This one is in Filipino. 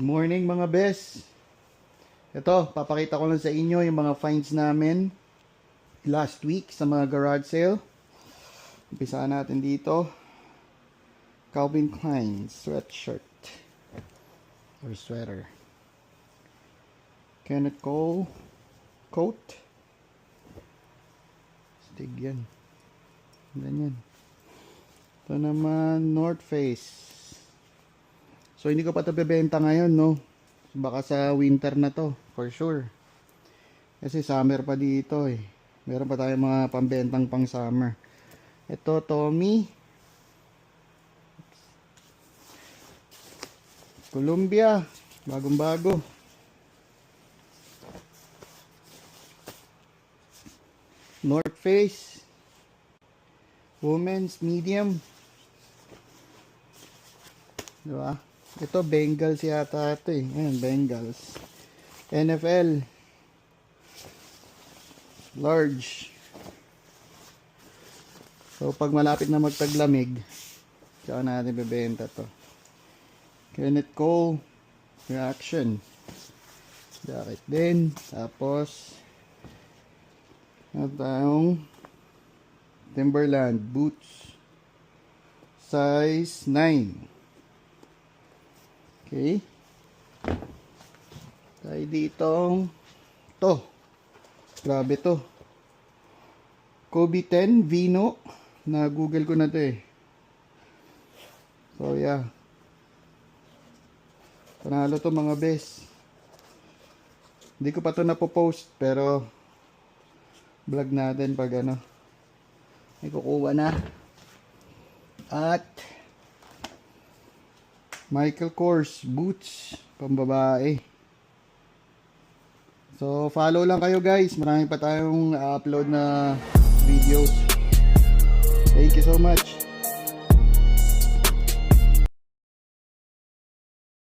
Good morning mga bes. Ito, papakita ko lang sa inyo yung mga finds namin last week sa mga garage sale. Umpisahan natin dito. Calvin Klein sweatshirt or sweater. Kenneth Cole coat. Stig yan. Ganyan. Ito naman North Face. So hindi ko pa ito bebenta ngayon, no? Baka sa winter na to, for sure. Kasi summer pa dito eh. Meron pa tayong mga pambentang pang summer. Ito, Tommy. Columbia. Bagong bago. North Face. Women's medium. Diba? Ito, Bengals yata ito eh. Ayan, Bengals. NFL. Large. So, pag malapit na magtaglamig, saka natin bebenta to. Kenneth Cole. Reaction. Jacket din. Tapos, tayong Timberland boots. Size 9. Okay. Tayo ditong to. Grabe to. Kobe 10 Vino. Na Google ko na to eh. So yeah. Panalo to mga bes. Hindi ko pa to napopost pero vlog natin pag ano. May kukuha na. At Michael Kors boots pambabae. So follow lang kayo guys. Marami pa tayong upload na videos. Thank you so much.